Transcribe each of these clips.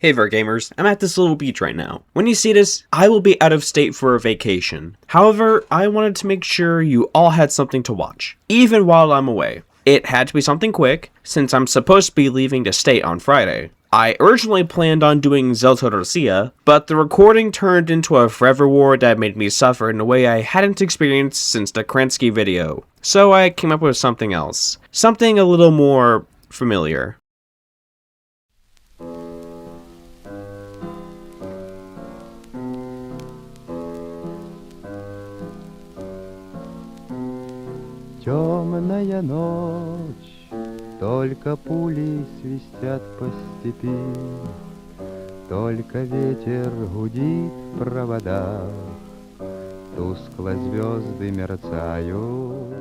Hey there gamers, I'm at this little beach right now. When you see this, I will be out of state for a vacation. However, I wanted to make sure you all had something to watch, even while I'm away. It had to be something quick, since I'm supposed to be leaving the state on Friday. I originally planned on doing Zeltodorsia, but the recording turned into a forever war that made me suffer in a way I hadn't experienced since the Kerensky video. So I came up with something else. Something a little more familiar. Темная ночь, только пули свистят по степи, только ветер гудит в проводах, тускло звезды мерцают.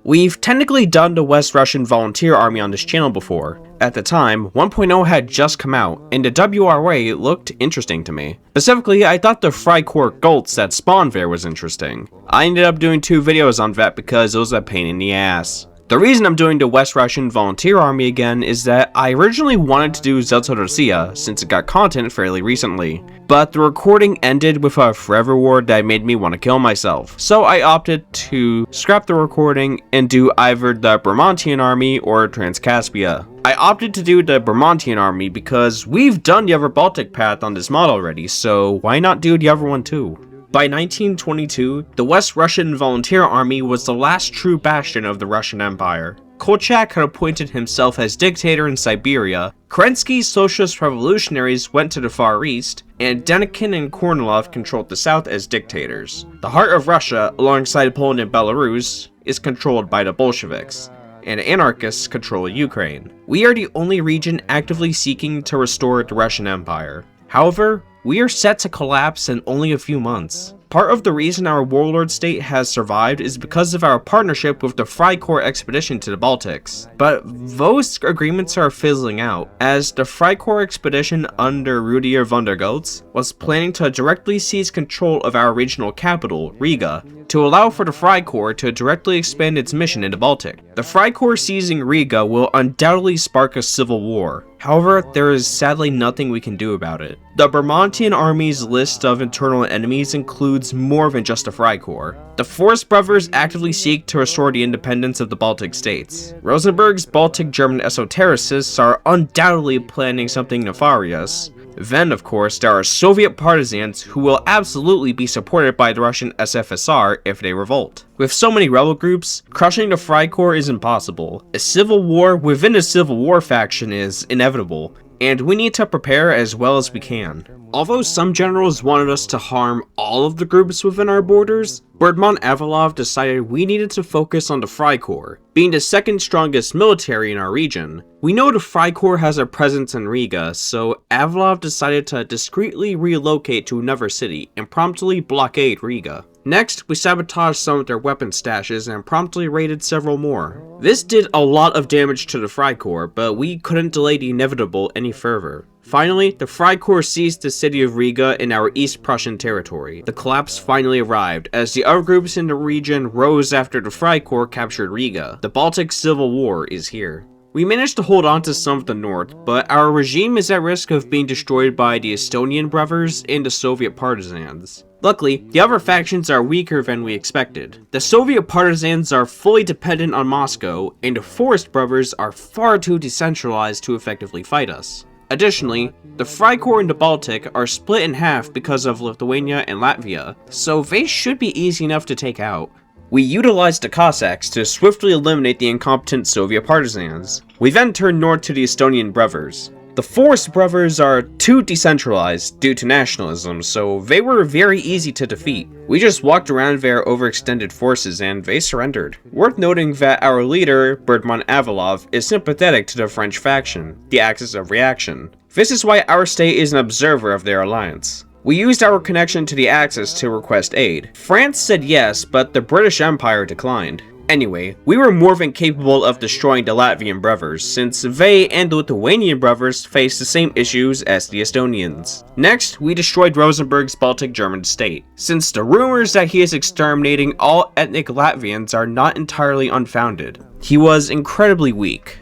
We've technically done the West Russian Volunteer Army on this channel before. At the time, 1.0 had just come out, and the WRA looked interesting to me. Specifically, I thought the Freikorps Gults that spawned there was interesting. I ended up doing 2 videos on that because it was a pain in the ass. The reason I'm doing the West Russian Volunteer Army again is that I originally wanted to do Zeltodorsia since it got content fairly recently, but the recording ended with a forever war that made me want to kill myself. So I opted to scrap the recording and do either the Bermontian Army or Transcaspia. I opted to do the Bermontian Army because we've done the other Baltic path on this mod already, so why not do the other one too? By 1922, the West Russian Volunteer Army was the last true bastion of the Russian Empire. Kolchak had appointed himself as dictator in Siberia, Kerensky's socialist revolutionaries went to the Far East, and Denikin and Kornilov controlled the South as dictators. The heart of Russia, alongside Poland and Belarus, is controlled by the Bolsheviks, and anarchists control Ukraine. We are the only region actively seeking to restore the Russian Empire. However, we are set to collapse in only a few months. Part of the reason our warlord state has survived is because of our partnership with the Freikorps expedition to the Baltics. But those agreements are fizzling out, as the Freikorps expedition under Rudiger von der Goltz was planning to directly seize control of our regional capital, Riga, to allow for the Freikorps to directly expand its mission in the Baltic. The Freikorps seizing Riga will undoubtedly spark a civil war. However, there is sadly nothing we can do about it. The Bermontian Army's list of internal enemies includes more than just the Freikorps. The Forest Brothers actively seek to restore the independence of the Baltic states. Rosenberg's Baltic German esotericists are undoubtedly planning something nefarious. Then, of course, there are Soviet partisans who will absolutely be supported by the Russian SFSR if they revolt. With so many rebel groups, crushing the Freikorps is impossible. A civil war within a civil war faction is inevitable, and we need to prepare as well as we can. Although some generals wanted us to harm all of the groups within our borders, Bergman-Avalov decided we needed to focus on the Freikorps, being the second strongest military in our region. We know the Freikorps has a presence in Riga, so Avalov decided to discreetly relocate to another city and promptly blockade Riga. Next, we sabotaged some of their weapon stashes and promptly raided several more. This did a lot of damage to the Freikorps, but we couldn't delay the inevitable any further. Finally, the Freikorps seized the city of Riga in our East Prussian territory. The collapse finally arrived, as the other groups in the region rose after the Freikorps captured Riga. The Baltic Civil War is here. We managed to hold on to some of the north, but our regime is at risk of being destroyed by the Estonian brothers and the Soviet partisans. Luckily, the other factions are weaker than we expected. The Soviet partisans are fully dependent on Moscow, and the Forest Brothers are far too decentralized to effectively fight us. Additionally, the Freikorps in the Baltic are split in half because of Lithuania and Latvia, so they should be easy enough to take out. We utilized the Cossacks to swiftly eliminate the incompetent Soviet partisans. We then turned north to the Estonian brothers. The Forest Brothers are too decentralized due to nationalism, so they were very easy to defeat. We just walked around their overextended forces and they surrendered. Worth noting that our leader, Bergman-Avalov, is sympathetic to the French faction, the Axis of Reaction. This is why our state is an observer of their alliance. We used our connection to the Axis to request aid. France said yes, but the British Empire declined. Anyway, we were more than capable of destroying the Latvian brothers, since they and the Lithuanian brothers faced the same issues as the Estonians. Next, we destroyed Rosenberg's Baltic German state, since the rumors that he is exterminating all ethnic Latvians are not entirely unfounded. He was incredibly weak.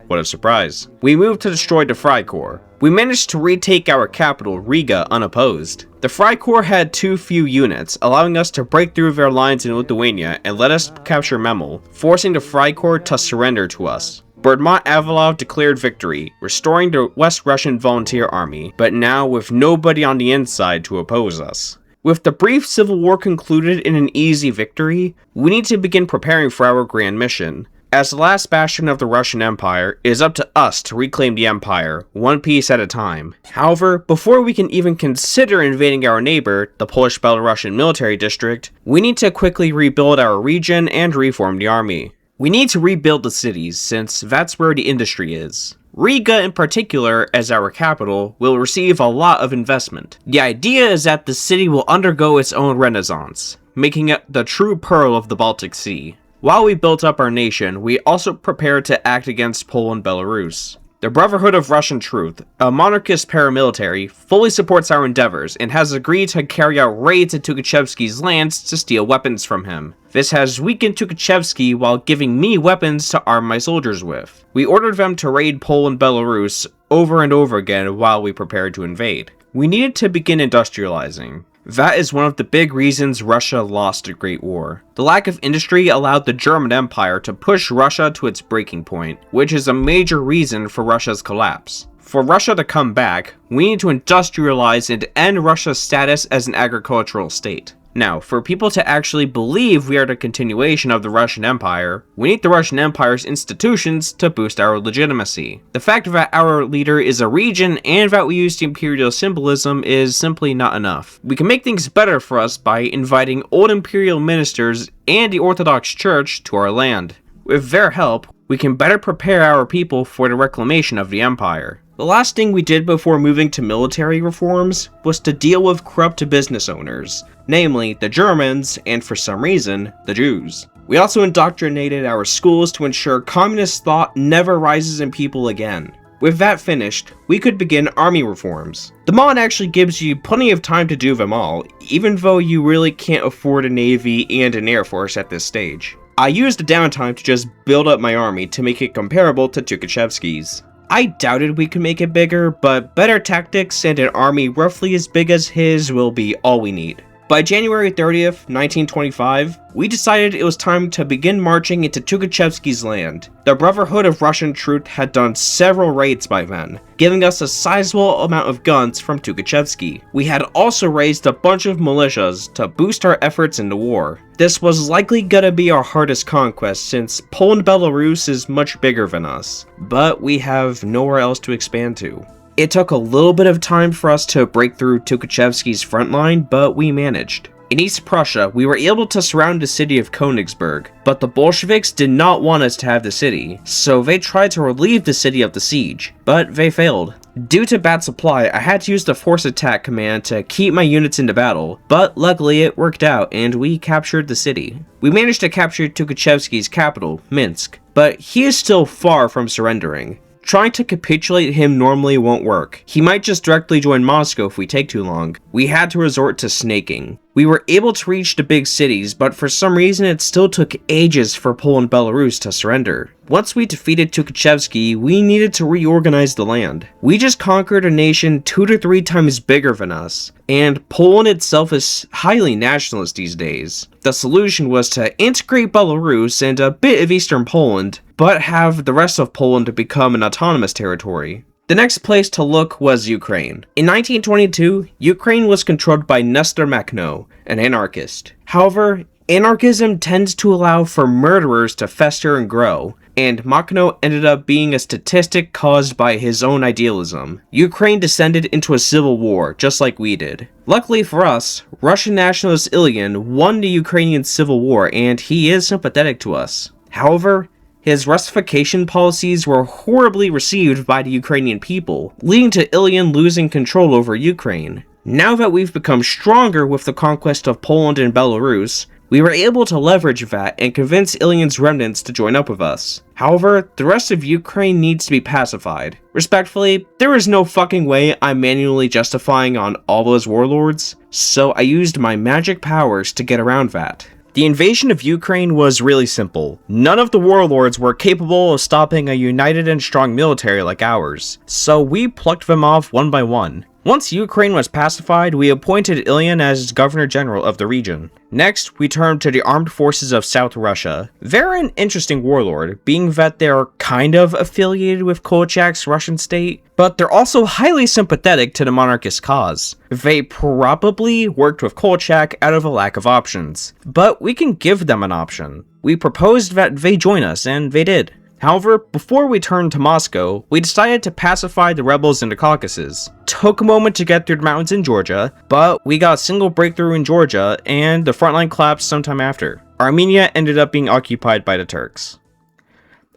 What a surprise. We moved to destroy the Freikorps. we managed to retake our capital, Riga, unopposed. The Freikorps had too few units, allowing us to break through their lines in Lithuania and let us capture Memel, forcing the Freikorps to surrender to us. Bermont-Avalov declared victory, restoring the West Russian Volunteer Army, but now with nobody on the inside to oppose us. With the brief civil war concluded in an easy victory, we need to begin preparing for our grand mission. As the last bastion of the Russian Empire, it is up to us to reclaim the Empire, one piece at a time. However, before we can even consider invading our neighbor, the Polish-Belarusian military district, we need to quickly rebuild our region and reform the army. We need to rebuild the cities, since that's where the industry is. Riga in particular, as our capital, will receive a lot of investment. The idea is that the city will undergo its own renaissance, making it the true pearl of the Baltic Sea. While we built up our nation, we also prepared to act against Poland-Belarus. The Brotherhood of Russian Truth, a monarchist paramilitary, fully supports our endeavors and has agreed to carry out raids at Tukhachevsky's lands to steal weapons from him. This has weakened Tukhachevsky while giving me weapons to arm my soldiers with. We ordered them to raid Poland-Belarus over and over again while we prepared to invade. We needed to begin industrializing. That is one of the big reasons Russia lost the Great War. The lack of industry allowed the German Empire to push Russia to its breaking point, which is a major reason for Russia's collapse. For Russia to come back, we need to industrialize and end Russia's status as an agricultural state. Now, for people to actually believe we are the continuation of the Russian Empire, we need the Russian Empire's institutions to boost our legitimacy. The fact that our leader is a region and that we use the imperial symbolism is simply not enough. We can make things better for us by inviting old imperial ministers and the Orthodox Church to our land. With their help, we can better prepare our people for the reclamation of the empire. The last thing we did before moving to military reforms was to deal with corrupt business owners, namely the Germans and, for some reason, the Jews. We also indoctrinated our schools to ensure communist thought never rises in people again. With that finished, we could begin army reforms. The mod actually gives you plenty of time to do them all, even though you really can't afford a navy and an air force at this stage. I used the downtime to just build up my army to make it comparable to Tukhachevsky's. I doubted we could make it bigger, but better tactics and an army roughly as big as his will be all we need. By January 30th, 1925, we decided it was time to begin marching into Tukhachevsky's land. The Brotherhood of Russian Truth had done several raids by then, giving us a sizable amount of guns from Tukhachevsky. We had also raised a bunch of militias to boost our efforts in the war. This was likely gonna be our hardest conquest since Poland-Belarus is much bigger than us, but we have nowhere else to expand to. It took a little bit of time for us to break through Tukhachevsky's front line, but we managed. In East Prussia, we were able to surround the city of Königsberg, but the Bolsheviks did not want us to have the city, so they tried to relieve the city of the siege, but they failed. Due to bad supply, I had to use the force attack command to keep my units into battle, but luckily it worked out and we captured the city. We managed to capture Tukhachevsky's capital, Minsk, but he is still far from surrendering. Trying to capitulate him normally won't work. He might just directly join Moscow if we take too long. We had to resort to snaking. We were able to reach the big cities, but for some reason it still took ages for Poland-Belarus to surrender. Once we defeated Tukhachevsky, we needed to reorganize the land. We just conquered a nation 2 to 3 times bigger than us, and Poland itself is highly nationalist these days. The solution was to integrate Belarus and a bit of eastern Poland, but have the rest of Poland to become an autonomous territory. The next place to look was Ukraine. In 1922, Ukraine was controlled by Nestor Makhno, an anarchist. However, anarchism tends to allow for murderers to fester and grow, and Makhno ended up being a statistic caused by his own idealism. Ukraine descended into a civil war, just like we did. Luckily for us, Russian nationalist Ilyin won the Ukrainian civil war, and he is sympathetic to us. However, his Russification policies were horribly received by the Ukrainian people, leading to Ilyin losing control over Ukraine. Now that we've become stronger with the conquest of Poland and Belarus, we were able to leverage that and convince Ilyin's remnants to join up with us. However, the rest of Ukraine needs to be pacified. Respectfully, there is no fucking way I'm manually justifying on all those warlords, so I used my magic powers to get around that. The invasion of Ukraine was really simple. None of the warlords were capable of stopping a united and strong military like ours, so we plucked them off one by one. Once Ukraine was pacified, we appointed Ilyin as governor general of the region. Next, we turned to the armed forces of South Russia. They're an interesting warlord, being that they're kind of affiliated with Kolchak's Russian state, but they're also highly sympathetic to the monarchist cause. They probably worked with Kolchak out of a lack of options, but we can give them an option. We proposed that they join us, and they did. However, before we turned to Moscow, we decided to pacify the rebels in the Caucasus. Took a moment to get through the mountains in Georgia, but we got a single breakthrough in Georgia, and the front line collapsed sometime after. Armenia ended up being occupied by the Turks.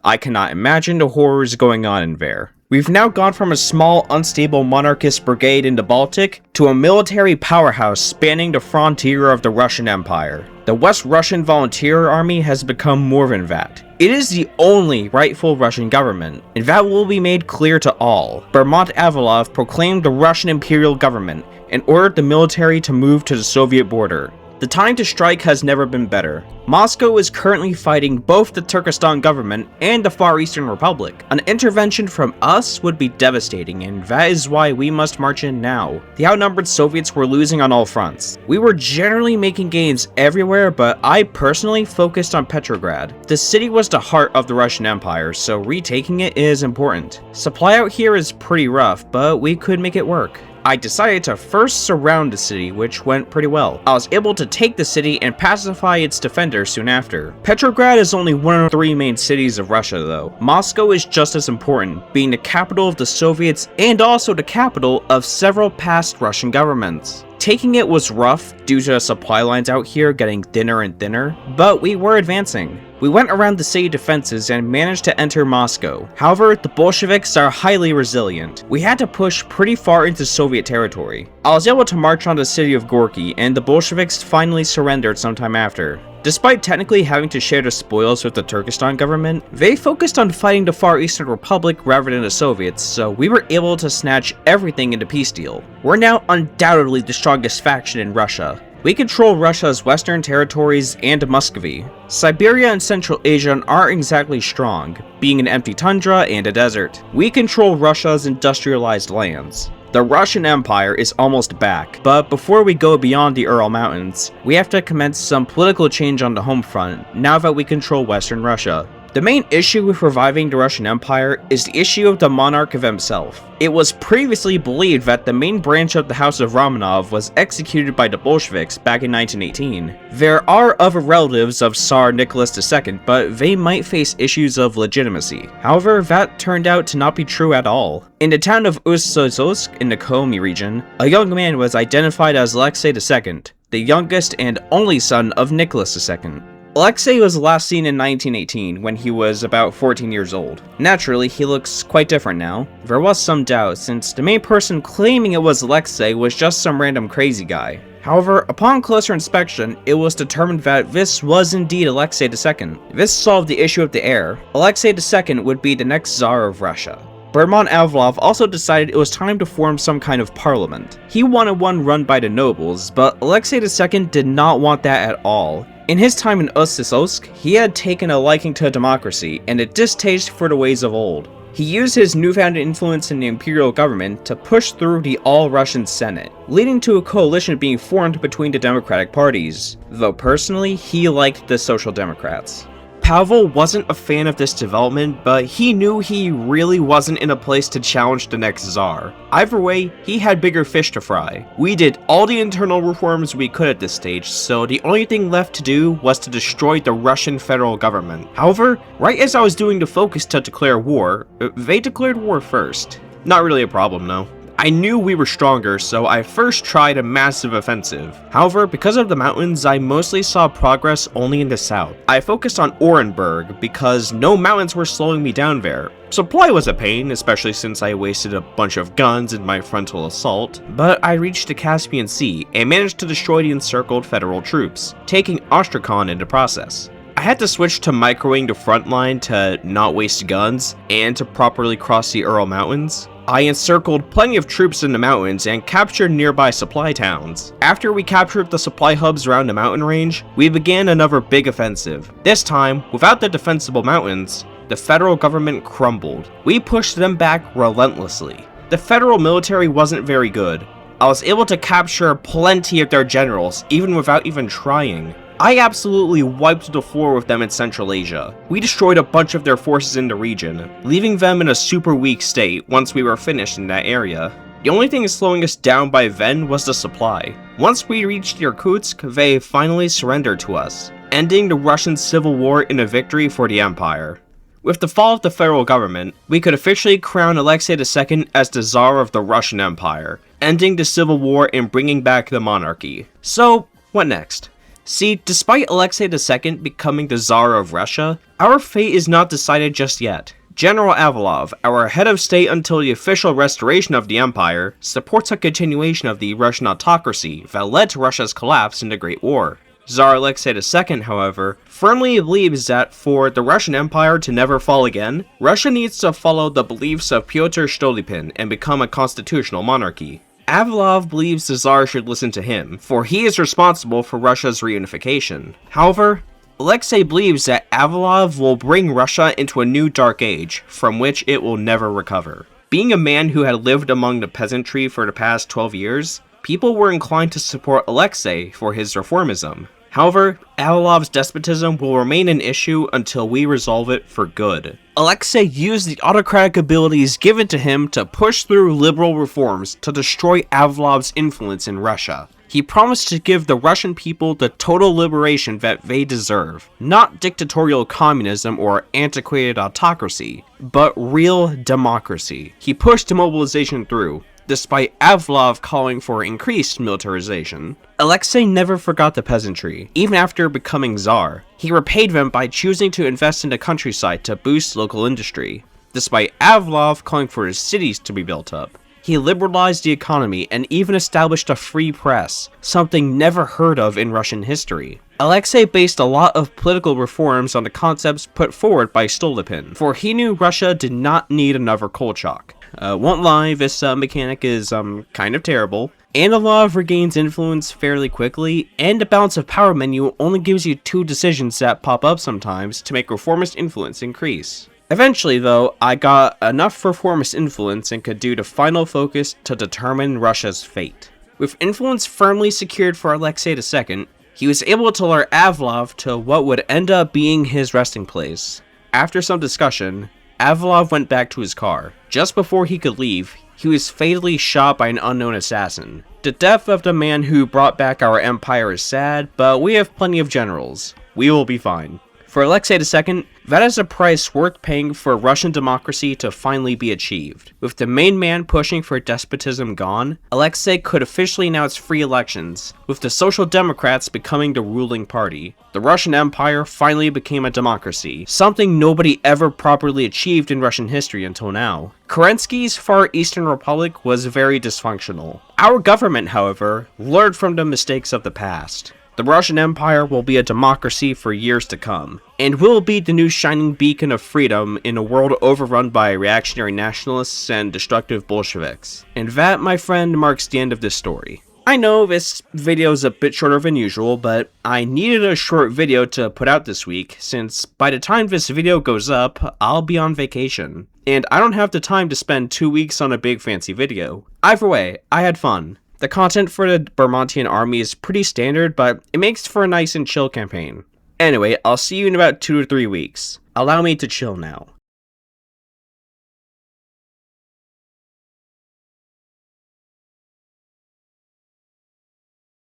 I cannot imagine the horrors going on in there. We've now gone from a small, unstable monarchist brigade in the Baltic to a military powerhouse spanning the frontier of the Russian Empire. The West Russian Volunteer Army has become more than that. It is the only rightful Russian government, and that will be made clear to all. Bermont-Avalov proclaimed the Russian imperial government and ordered the military to move to the Soviet border. The time to strike has never been better. Moscow is currently fighting both the Turkestan government and the Far Eastern Republic. An intervention from us would be devastating, and that is why we must march in now. The outnumbered Soviets were losing on all fronts. We were generally making gains everywhere, but I personally focused on Petrograd. The city was the heart of the Russian Empire, so retaking it is important. Supply out here is pretty rough, but we could make it work. I decided to first surround the city, which went pretty well. I was able to take the city and pacify its defenders soon after. Petrograd is only one of 3 main cities of Russia though. Moscow is just as important, being the capital of the Soviets and also the capital of several past Russian governments. Taking it was rough due to the supply lines out here getting thinner and thinner, but we were advancing. We went around the city defenses and managed to enter Moscow. However, the Bolsheviks are highly resilient. We had to push pretty far into Soviet territory. I was able to march on the city of Gorky, and the Bolsheviks finally surrendered sometime after. Despite technically having to share the spoils with the Turkestan government, they focused on fighting the Far Eastern Republic rather than the Soviets, so we were able to snatch everything in the peace deal. We're now undoubtedly the strongest faction in Russia. We control Russia's western territories and Muscovy. Siberia and Central Asia aren't exactly strong, being an empty tundra and a desert. We control Russia's industrialized lands. The Russian Empire is almost back, but before we go beyond the Ural Mountains, we have to commence some political change on the home front now that we control Western Russia. The main issue with reviving the Russian Empire is the issue of the monarch of himself. It was previously believed that the main branch of the House of Romanov was executed by the Bolsheviks back in 1918. There are other relatives of Tsar Nicholas II, but they might face issues of legitimacy. However, that turned out to not be true at all. In the town of Ust-Sozovsk in the Komi region, a young man was identified as Alexei II, the youngest and only son of Nicholas II. Alexei was last seen in 1918 when he was about 14 years old. Naturally, he looks quite different now. There was some doubt since the main person claiming it was Alexei was just some random crazy guy. However, upon closer inspection, it was determined that this was indeed Alexei II. This solved the issue of the heir. Alexei II would be the next Tsar of Russia. Bermont-Avalov also decided it was time to form some kind of parliament. He wanted one run by the nobles, but Alexei II did not want that at all. In his time in Ust-Sozovsk, he had taken a liking to democracy and a distaste for the ways of old. He used his newfound influence in the imperial government to push through the all-Russian Senate, leading to a coalition being formed between the democratic parties, though personally, he liked the Social Democrats. Pavel wasn't a fan of this development, but he knew he really wasn't in a place to challenge the next Tsar. Either way, he had bigger fish to fry. We did all the internal reforms we could at this stage, so the only thing left to do was to destroy the Russian federal government. However, right as I was doing the focus to declare war, they declared war first. Not really a problem though. I knew we were stronger, so I first tried a massive offensive. However, because of the mountains, I mostly saw progress only in the south. I focused on Orenburg because no mountains were slowing me down there. Supply was a pain, especially since I wasted a bunch of guns in my frontal assault, but I reached the Caspian Sea and managed to destroy the encircled federal troops, taking Astrakhan in the process. I had to switch to microwing the front line to not waste guns and to properly cross the Ural Mountains. I encircled plenty of troops in the mountains and captured nearby supply towns. After we captured the supply hubs around the mountain range, we began another big offensive. This time, without the defensible mountains, the federal government crumbled. We pushed them back relentlessly. The federal military wasn't very good. I was able to capture plenty of their generals, even without even trying. I absolutely wiped the floor with them in Central Asia. We destroyed a bunch of their forces in the region, leaving them in a super weak state once we were finished in that area. The only thing slowing us down by then was the supply. Once we reached Irkutsk, they finally surrendered to us, ending the Russian Civil War in a victory for the Empire. With the fall of the federal government, we could officially crown Alexei II as the Tsar of the Russian Empire, ending the civil war and bringing back the monarchy. So, what next? See, despite Alexei II becoming the Tsar of Russia, our fate is not decided just yet. General Avilov, our head of state until the official restoration of the empire, supports a continuation of the Russian autocracy that led to Russia's collapse in the Great War. Tsar Alexei II, however, firmly believes that for the Russian Empire to never fall again, Russia needs to follow the beliefs of Pyotr Stolypin and become a constitutional monarchy. Avilov believes the Tsar should listen to him, for he is responsible for Russia's reunification. However, Alexei believes that Avilov will bring Russia into a new dark age, from which it will never recover. Being a man who had lived among the peasantry for the past 12 years, people were inclined to support Alexei for his reformism. However, Avilov's despotism will remain an issue until we resolve it for good. Alexei used the autocratic abilities given to him to push through liberal reforms to destroy Avilov's influence in Russia. He promised to give the Russian people the total liberation that they deserve, not dictatorial communism or antiquated autocracy, but real democracy. He pushed demobilization through, despite Avilov calling for increased militarization. Alexei never forgot the peasantry, even after becoming Tsar. He repaid them by choosing to invest in the countryside to boost local industry, despite Avilov calling for his cities to be built up. He liberalized the economy and even established a free press, something never heard of in Russian history. Alexei based a lot of political reforms on the concepts put forward by Stolypin, for he knew Russia did not need another Kolchak. Won't lie, this mechanic is kind of terrible. Avilov regains influence fairly quickly, and the balance of power menu only gives you 2 decisions that pop up sometimes to make reformist influence increase. Eventually though, I got enough reformist influence and could do the final focus to determine Russia's fate. With influence firmly secured for Alexei II, he was able to lure Avilov to what would end up being his resting place. After some discussion, Avilov went back to his car. Just before he could leave, he was fatally shot by an unknown assassin. The death of the man who brought back our empire is sad, but we have plenty of generals. We will be fine. For Alexei II, that is a price worth paying for Russian democracy to finally be achieved. With the main man pushing for despotism gone, Alexei could officially announce free elections, with the Social Democrats becoming the ruling party. The Russian Empire finally became a democracy, something nobody ever properly achieved in Russian history until now. Kerensky's Far Eastern Republic was very dysfunctional. Our government, however, learned from the mistakes of the past. The Russian Empire will be a democracy for years to come, and will be the new shining beacon of freedom in a world overrun by reactionary nationalists and destructive Bolsheviks. And that, my friend, marks the end of this story. I know this video is a bit shorter than usual, but I needed a short video to put out this week, since by the time this video goes up, I'll be on vacation. And I don't have the time to spend 2 weeks on a big fancy video. Either way, I had fun. The content for the Bermontian army is pretty standard, but it makes for a nice and chill campaign. Anyway, I'll see you in about 2 to 3 weeks. Allow me to chill now.